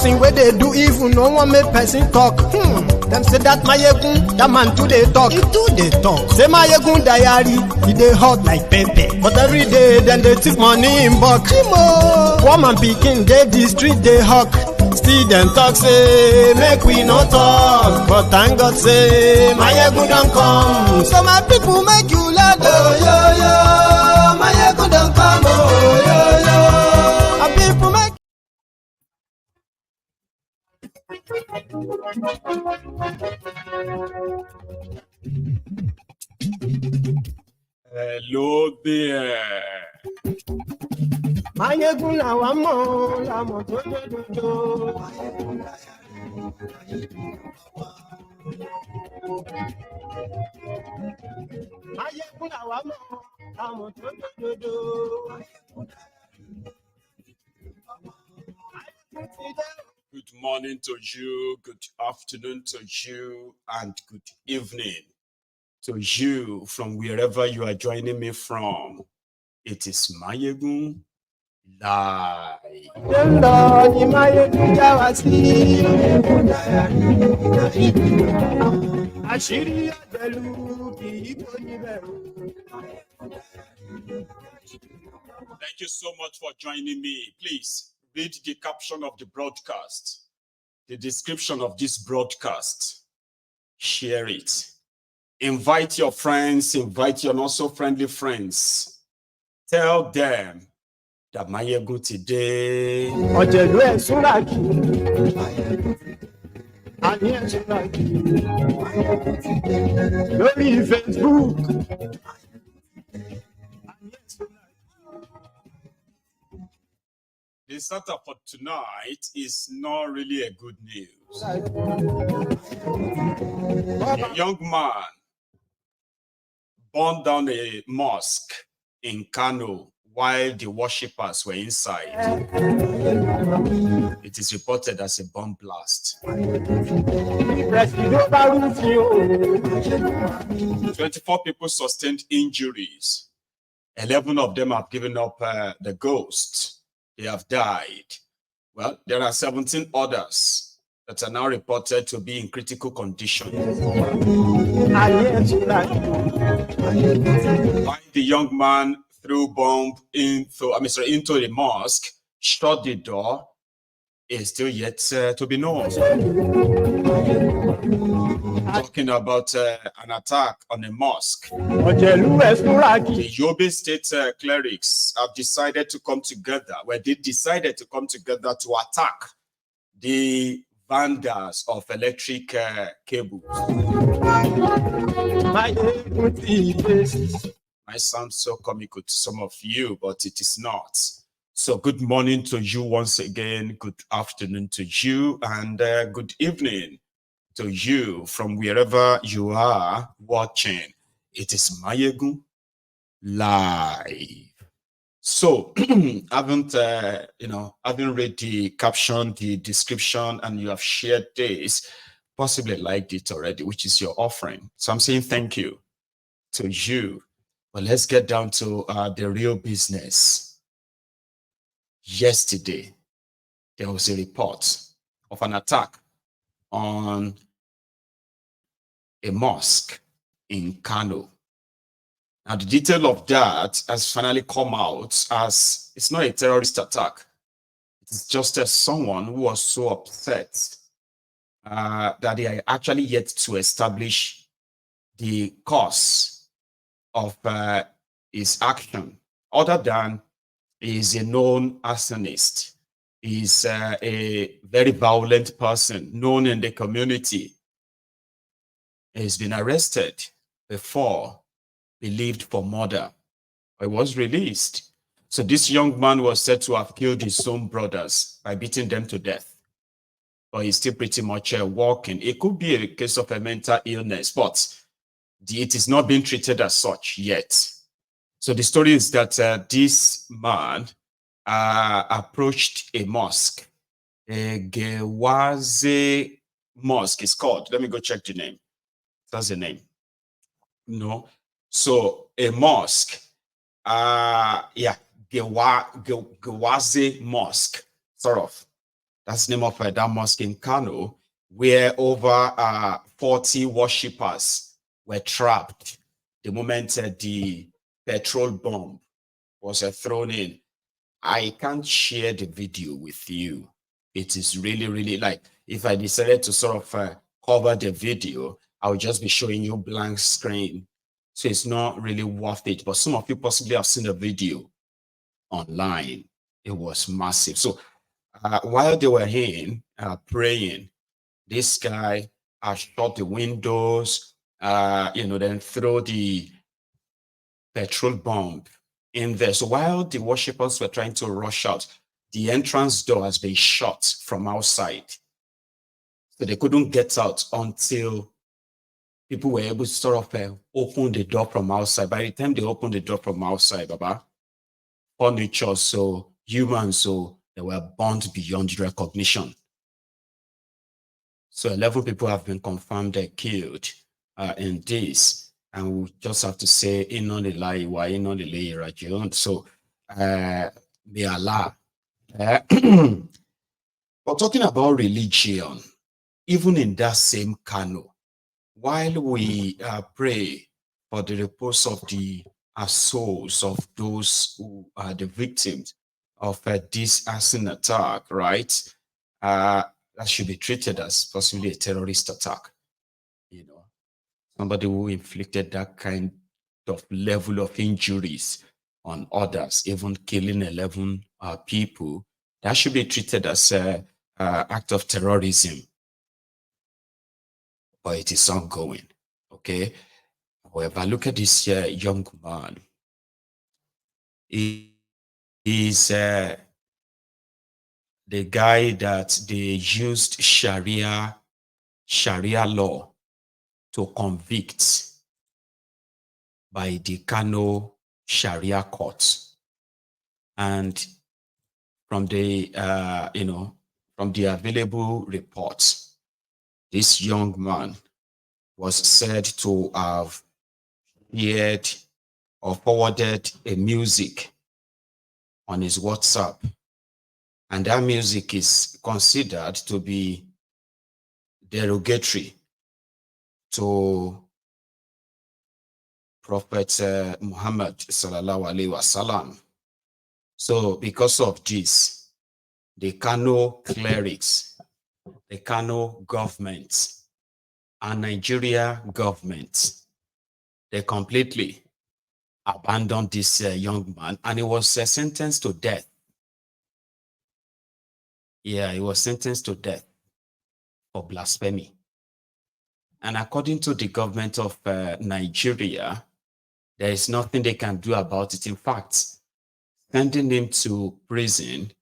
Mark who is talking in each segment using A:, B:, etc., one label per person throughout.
A: person where they do evil, no one make person talk. Them say that Mayegun, that man too they talk. He too they talk. Say Mayegun diary, he they hot like pepper. But every day, then they take money in bulk. Woman picking, they the street, they hawk. Still them talk, say, make we no talk. But thank God, say, Mayegun don't come. So my people make you laugh, oh, yo, yo. Mayegun don't come, oh, yo, yo. And people make
B: Hello there.
A: Mayegun la wa mo, la mo to do. Mayegun la wa mo, la mo to do.
B: Good morning to you, good afternoon to you, and good evening to you from wherever you are joining me from. It is Mayegun Live. Thank you so much for joining me. Please read the caption of the broadcast, the description of this broadcast. Share it. Invite your friends, invite your not so friendly friends. Tell them that Mayegun today. The startup for tonight is not really a good news. A young man burned down a mosque in Kano while the worshippers were inside. It is reported as a bomb blast. 24 people sustained injuries. 11 of them have given up the ghost. They have died. Well, there are 17 others that are now reported to be in critical condition. Why the young man threw bomb into the mosque, shut the door, is still yet to be known. Talking about an attack on a mosque. The Yobe state clerics have decided to come together. Well, they decided to come together to attack the vendors of electric cables. Might sound so comical to some of you, but it is not. So good morning to you once again, good afternoon to you, and good evening to you from wherever you are watching. It is Mayegun Live. So, having read the caption, the description, and you have shared this, possibly liked it already, which is your offering. So I'm saying thank you to you. But let's get down to the real business. Yesterday, there was a report of an attack on a mosque in Kano. Now, the detail of that has finally come out as it's not a terrorist attack. It's just someone who was so upset that they are actually yet to establish the cause of his action, other than he is a known arsonist. He is a very violent person known in the community. He's been arrested before, believed for murder. He was released. So this young man was said to have killed his own brothers by beating them to death. But he's still pretty much walking. It could be a case of a mental illness, but it is not being treated as such yet. So the story is that this man approached a mosque. A Gewaze Mosque is called. Let me go check the name. That's the name. No. So a mosque. Gewaze Mosque, sort of. That's the name of that mosque in Kano, where over 40 worshippers were trapped the moment the petrol bomb was thrown in. I can't share the video with you. It is really, really like, if I decided to sort of cover the video, I would just be showing you blank screen. So it's not really worth it. But some of you possibly have seen the video online. It was massive. So while they were in praying, this guy shut the windows, then throw the petrol bomb in there. So while the worshippers were trying to rush out, the entrance door has been shut from outside. So they couldn't get out until people were able to sort of open the door from outside. By the time they opened the door from outside, Baba, furniture, so humans, so they were burnt beyond recognition. So 11 people have been confirmed killed in this. And we just have to say, Inna wa inna lillahi raji'un. So may Allah. But talking about religion, even in that same Kano, while we pray for the repose of the souls of those who are the victims of this arson attack, right? That should be treated as possibly a terrorist attack. Somebody who inflicted that kind of level of injuries on others, even killing 11 people, that should be treated as an act of terrorism. But it is ongoing, okay? However, look at this young man. He is the guy that they used Sharia law to convict by the Kano Sharia court. And from the from the available reports, this young man was said to have shared or forwarded a music on his WhatsApp. And that music is considered to be derogatory to Prophet Muhammad sallallahu alaihi wasallam. So because of this, the Kano clerics, the Kano government, and Nigeria government, they completely abandoned this young man, and he was sentenced to death. Yeah, he was sentenced to death for blasphemy. And according to the government of Nigeria, there is nothing they can do about it. In fact, sending him to prison,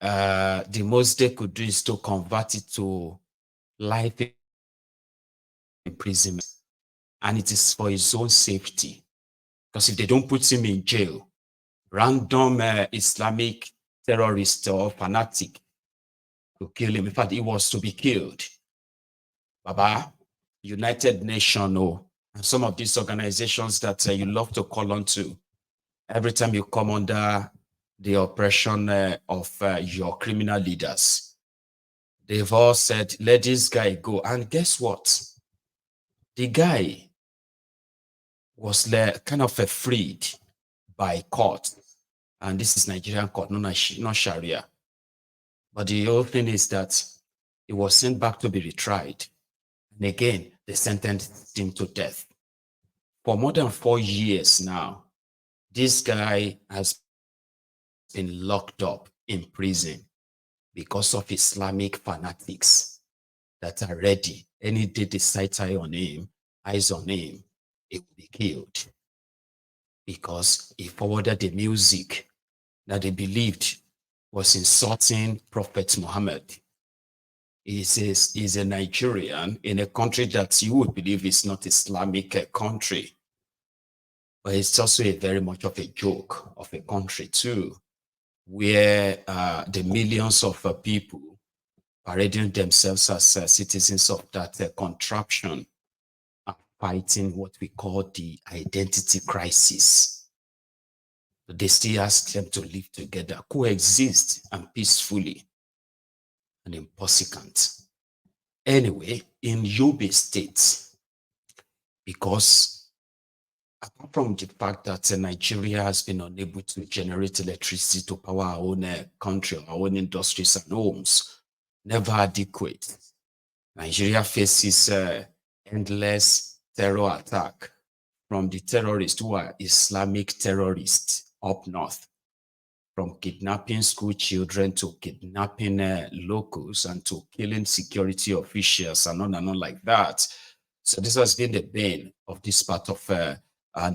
B: the most they could do is to convert it to life imprisonment. And it is for his own safety. Because if they don't put him in jail, random Islamic terrorist or fanatic to kill him. In fact, he was to be killed. Baba, United Nations, and some of these organizations that you love to call on to, every time you come under the oppression of your criminal leaders, they've all said, let this guy go. And guess what? The guy was kind of freed by court. And this is Nigerian court, not Sharia. But the whole thing is that he was sent back to be retried. And again, they sentenced him to death. For more than 4 years now, this guy has been locked up in prison because of Islamic fanatics that are ready. Any day they sight eyes on him, he will be killed. Because he forwarded the music that they believed was insulting Prophet Muhammad. He says he's a Nigerian in a country that you would believe is not Islamic country. But it's also a very much of a joke of a country too, where the millions of people parading themselves as citizens of that contraption are fighting what we call the identity crisis. They still ask them to live together, coexist and peacefully. and impossible. Anyway, in Yobe State, because apart from the fact that Nigeria has been unable to generate electricity to power our own country, our own industries and homes, never adequate. Nigeria faces endless terror attack from the terrorists who are Islamic terrorists up north, from kidnapping school children to kidnapping locals and to killing security officials and on like that. So this has been the bane of this part of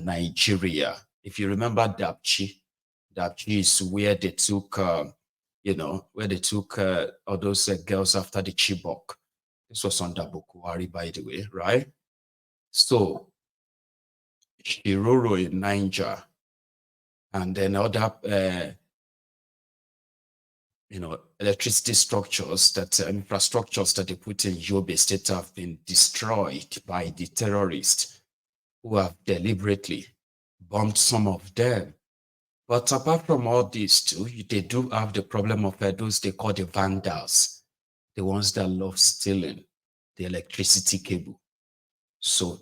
B: Nigeria. If you remember Dapchi is where they took, where they took all those girls after the Chibok. This was under Boko Haram, by the way, right? So Shiroro in Niger, and then other, electricity structures infrastructures that they put in Yobe State have been destroyed by the terrorists who have deliberately bombed some of them. But apart from all these too, they do have the problem of those they call the vandals, the ones that love stealing the electricity cable. So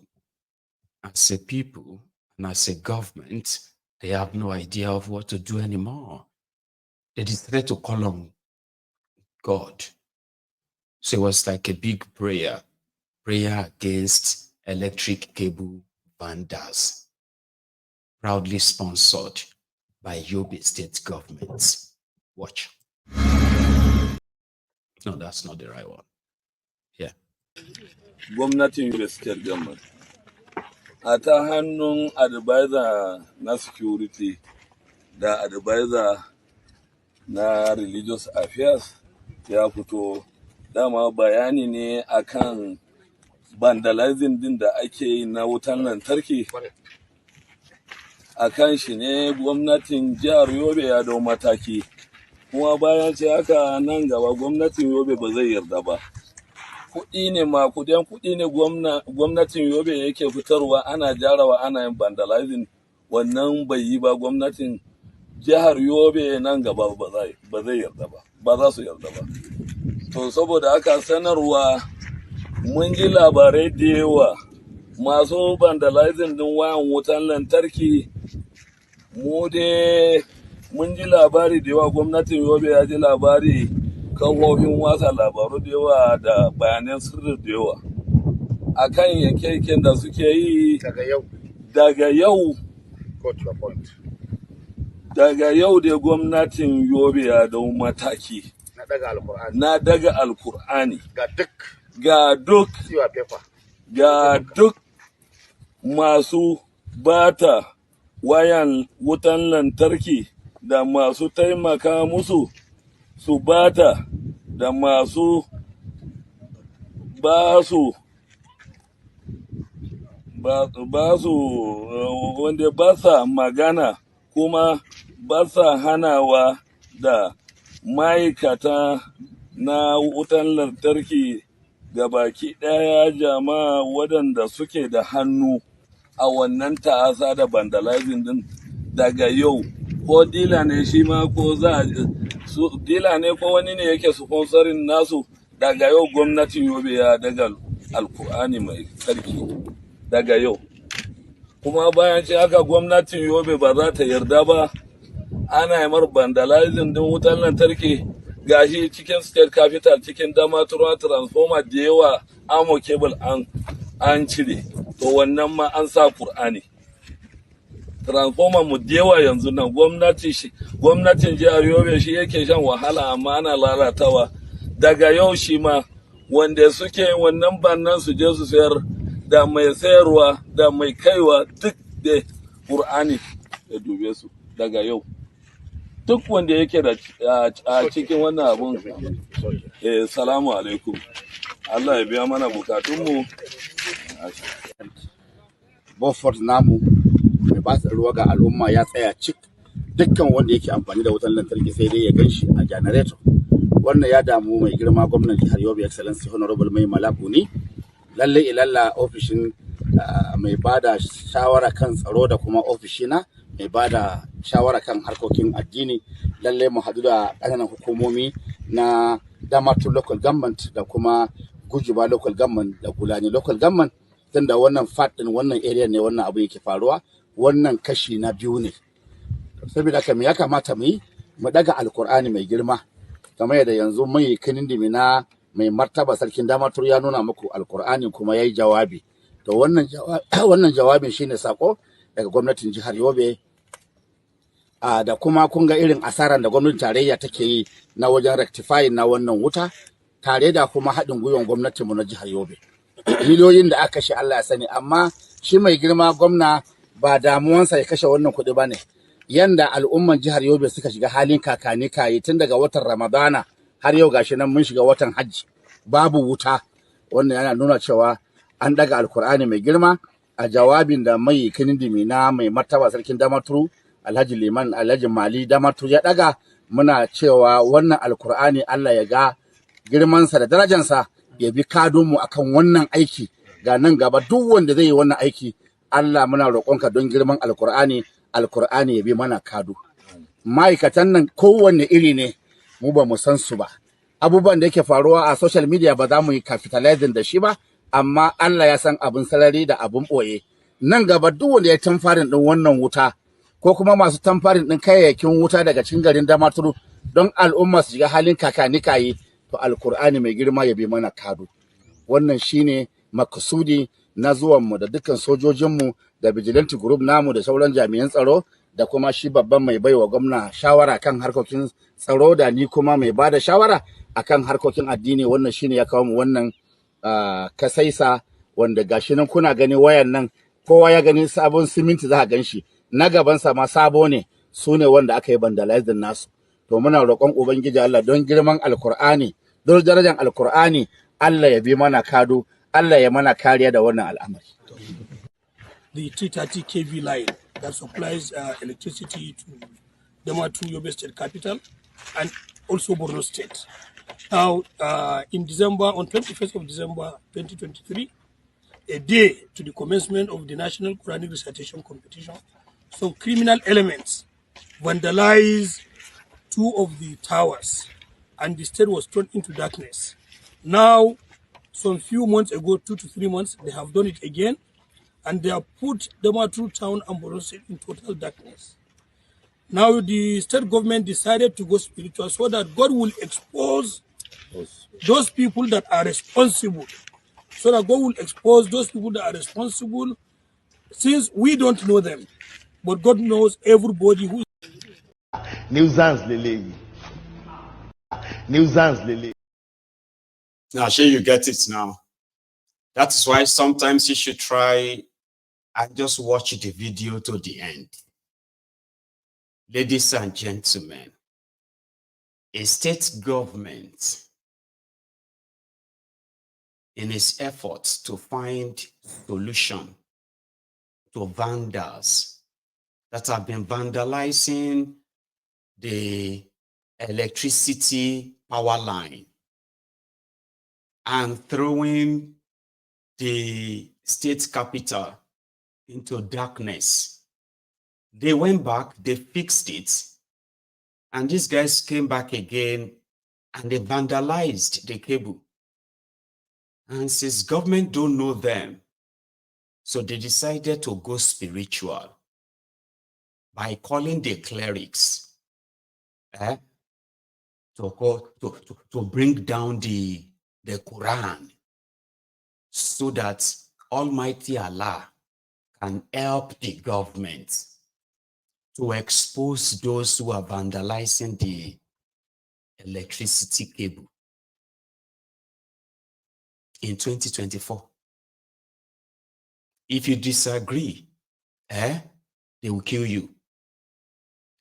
B: as a people and as a government, they have no idea of what to do anymore. They decided to call on God. So it was like a big prayer against electric cable vandals, proudly sponsored by Yobe State government. Watch. No, that's not the right one. Yeah.
C: Gwamnatin Yobe State government. A ta hannun advisor na security da advisor na religious affairs ya fito dama bayani ne akan vandalizing din da ake yi na wutan lantarki. Akan shi ne gwamnatin jihar Yobe ya dau mataki, kuma bayan ce haka nan gaba gwamnatin Yobe ba zai yarda ba. Kuɗi ne makudan kuɗi ne gwamnatin Yobe yake fitarwa ana jarawa ana yin vandalizing, wannan bai yi ba. Gwamnatin jihar Yobe nan gaba ba zai yarda ba, ba za su yarda ba. To saboda haka sanarwa mun ji labarai da yawa masu vandalizing din wayan wutan lantarki. Mu dai mun ji labari da yawa, gwamnatin Yobe ya ji labari, kafofin watsa labaru da yawa da bayanan sirri da yawa akan yanke-yanken da suke yi daga yau da gwamnatin Yobe ya dau mataki na daga alkur'ani ga duk masu bata wayan wutan lantarki da masu taimaka musu su bata da masu ba su wanda ba sa magana kuma ba sa hanawa da ma'aikata na wutan lantarki gabaki ɗaya jama'a waɗanda suke da hannu a wannan ta'asa da vandalizing din daga yau. Ko dila ne shi ma ko dila ne ko wani ne yake sponsorin nasu, daga yau gwamnatin Yobe ya daga alkur'ani mai tsarki daga yau. Kuma bayan ce haka gwamnatin Yobe ba za ta yarda ba ana yi mar vandalizing din wutan lantarki. Gashi cikin state capital cikin Damaturu transformer da yawa amo cable an cire, to wannan ma an sa Kur'ani. Transformer mu da yawa yanzu nan gwamnatin jihar Yobe shi yake shan wahala, amma ana lalatawa. Daga yau shi ma wanda suke wannan bannan su je su sayar, da mai sayarwa da mai kaiwa duk da Kur'ani ya dube su daga yau. Duk wanda yake da a cikin wannan abun, salamu alaikum. Allah ya biya mana bukatunmu.
D: Beaufort namu mai ba su ruwa ga al'umma ya tsaya cik. Dukkan wanda yake amfani da wutan lantarki sai dai ya ganshi a generator. Wannan ya damu mai girma gwamnan jihar Yobe Excellency Honorable Mai Malaku ne. Lalle ilalla ofishin mai bada shawara kan tsaro da kuma ofishina mai bada shawara kan harkokin addini, lalle mu hadu da ƙananan hukumomi na Damaturu local government da kuma Gujuba local government da Gulani local government, tunda wannan din wannan area ne wannan abu yake faruwa, wannan kashi na biyu ne. Saboda haka me ya kamata mu yi, mu daga alkur'ani mai girma kamar yadda yanzu mai kinindimi na mai martaba sarkin Damaturu ya nuna muku alkur'ani kuma yayi jawabi. To wannan jawabin shine sako daga gwamnatin jihar Yobe, da kuma kun ga irin asaran da gwamnatin tarayya take yi na wajen rectifying na wannan wuta, tare da kuma haɗin gwiwar gwamnatinmu na jihar Yobe. Miliyoyin da aka kashe Allah ya sani, amma shi mai girma gwamna ba damuwansa ya kashe wannan kuɗi ba ne. Yanda al'umman jihar Yobe suka shiga halin kakani kayi tun daga watan Ramadana har yau gashi nan mun shiga watan Hajji babu wuta, wannan yana nuna cewa an daga alkur'ani mai girma. A jawabin da mai kinindimi na mai martaba sarkin Damaturu Alhaji Liman Alhaji Mali Damaturu ya daga, muna cewa wannan alkur'ani Allah ya ga girmansa da darajansa, ya bi kadunmu akan wannan aiki. Ga nan gaba duk wanda zai yi wannan aiki, Allah muna roƙonka don girman alkur'ani ya bi mana kadu. Ma'aikatan nan kowanne iri ne, mu ba mu san su ba. Abubuwan da yake faruwa a social media ba za mu yi capitalizing da shi ba, amma Allah ya san abin sarari da abin ɓoye. Nan gaba duk wanda ya tamfarin ɗin wannan wuta, ko kuma masu tamfarin ɗin kayayyakin wuta daga cikin garin Damaturu don al'umma su shiga halin kakanikayi, to alkur'ani mai girma ya bi mana kadu. Wannan shine makusudi na zuwanmu da dukkan sojojinmu da vigilante group namu da sauran jami'an tsaro, da kuma shi babban mai baiwa gwamna shawara kan harkokin tsaro, da ni kuma mai bada shawara akan harkokin addini. Wannan shine ya kawo mu wannan kasaisa, wanda gashi nan kuna gani wayan nan, kowa ya gani sabon siminti za a gan shi, na gabansa ma sabo ne, su ne wanda aka yi vandalizing nasu. To muna roƙon Ubangiji Allah don girman alkur'ani, don darajar alkur'ani, Allah ya bi mana kado, Allah ya mana kariya da wannan al'amari.
E: The 330 kV line that supplies electricity to Damaturu, Yobe State Capital, and also Borno State. Now, in December, on 21st of December 2023, a day to the commencement of the National Quranic Recitation Competition, some criminal elements vandalized two of the towers, and the state was thrown into darkness. Now, some few months ago, 2 to 3 months, they have done it again, and they have put Damaturu town and Borno State in total darkness. Now, the state government decided to go spiritual so that God will expose those people that are responsible. So that God will expose those people that are responsible, since we don't know them, but God knows everybody who.
F: Nuisance Lele.
B: Now, sure you get it now. That is why sometimes you should try and just watch the video to the end. Ladies and gentlemen, a state government, in its efforts to find solution to vandals that have been vandalizing the electricity power line and throwing the state capital into darkness. They went back, they fixed it, and these guys came back again and they vandalized the cable. And since government don't know them, so they decided to go spiritual by calling the clerics to bring down the Quran, so that Almighty Allah can help the government to expose those who are vandalizing the electricity cable. In 2024, if you disagree, they will kill you.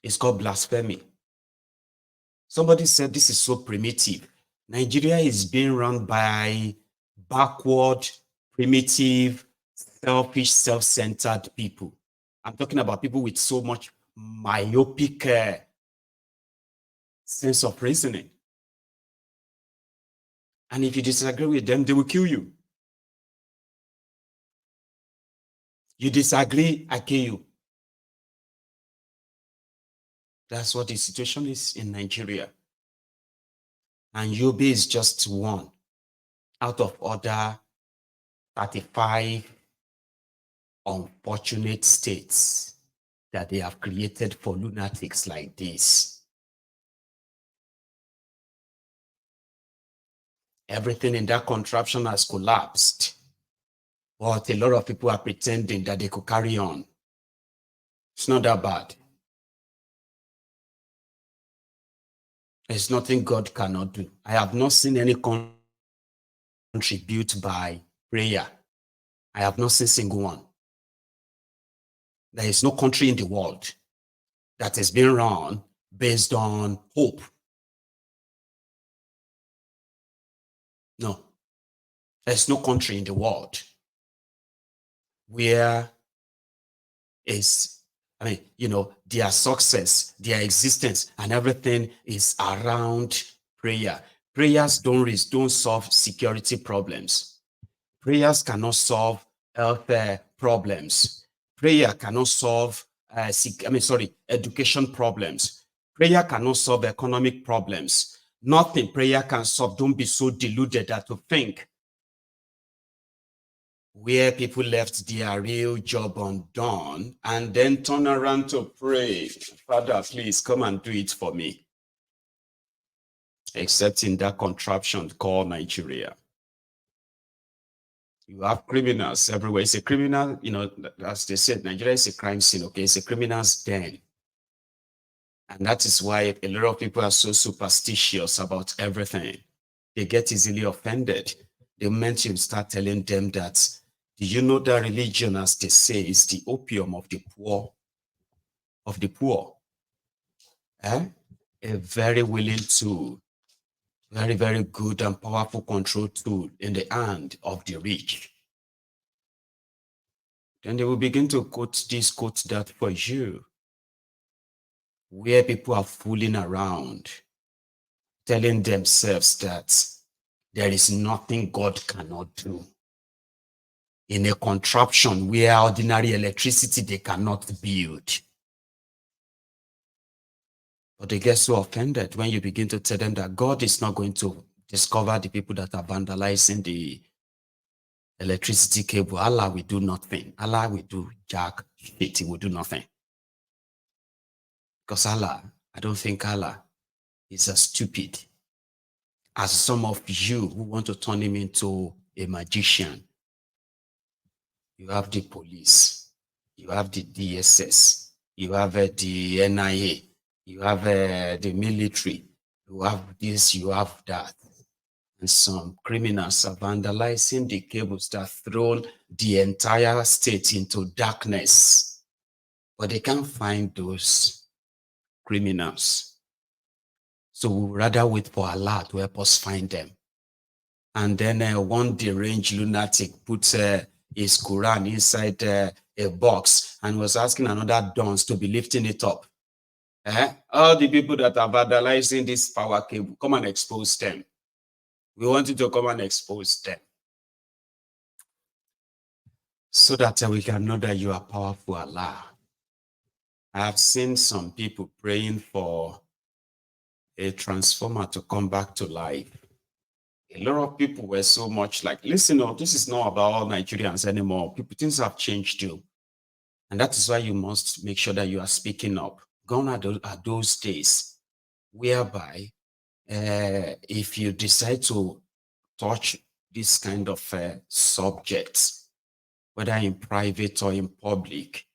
B: It's called blasphemy. Somebody said this is so primitive. Nigeria is being run by backward, primitive, selfish, self-centered people. I'm talking about people with so much myopic sense of reasoning. And if you disagree with them, they will kill you. You disagree, I kill you. That's what the situation is in Nigeria. And Yobe is just one out of other 35 unfortunate states that they have created for lunatics like this. Everything in that contraption has collapsed, but a lot of people are pretending that they could carry on. It's not that bad. There's nothing God cannot do. I have not seen any country built by prayer. I have not seen a single one. There is no country in the world that has been run based on hope. No. There's no country in the world where their success, their existence, and everything is around prayer. Prayers don't solve security problems. Prayers cannot solve health problems. Prayer cannot solve education problems. Prayer cannot solve economic problems. Nothing prayer can solve. Don't be so deluded that to think where people left their real job undone and then turn around to pray, Father, please come and do it for me. Except in that contraption called Nigeria. You have criminals everywhere. It's a criminal, as they said, Nigeria is a crime scene, okay? It's a criminal's den. And that is why a lot of people are so superstitious about everything. They get easily offended. The moment you start telling them that, do you know that religion, as they say, is the opium of the poor? Of the poor. A very willing tool, very, very good and powerful control tool in the hand of the rich. Then they will begin to quote this, quote that for you, where people are fooling around, telling themselves that there is nothing God cannot do. In a contraption where ordinary electricity they cannot build. But they get so offended when you begin to tell them that God is not going to discover the people that are vandalizing the electricity cable. Allah will do nothing. Allah will do jack shit. He will do nothing. Because Allah, I don't think Allah is as stupid as some of you who want to turn him into a magician. You have the police, you have the DSS, you have the NIA, you have the military, you have this, you have that. And some criminals are vandalizing the cables that throw the entire state into darkness. But they can't find those criminals. So we'd rather wait for Allah to help us find them. And then one deranged lunatic puts his Quran inside a box and was asking another dons to be lifting it up. All the people that are vandalizing this power cable, come and expose them. We want you to come and expose them. So that we can know that you are powerful, Allah. I have seen some people praying for a transformer to come back to life. A lot of people were so much like, listen, this is not about all Nigerians anymore. Things have changed too. And that is why you must make sure that you are speaking up. Gone are those days whereby if you decide to touch this kind of subjects, whether in private or in public,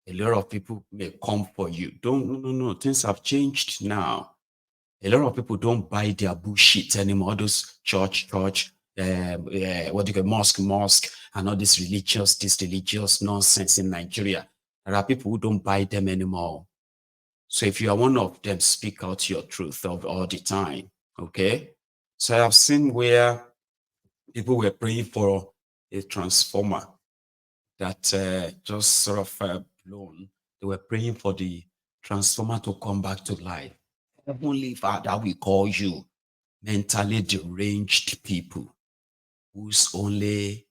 B: a lot of people may come for you. No. Things have changed now. A lot of people don't buy their bullshit anymore. Those church, mosque, and all this religious nonsense in Nigeria. There are people who don't buy them anymore. So if you are one of them, speak out your truth all the time, okay? So I have seen where people were praying for a transformer that just sort of blown. They were praying for the transformer to come back to life. Heavenly Father, we call you mentally deranged people whose only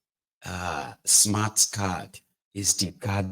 B: smart card is the card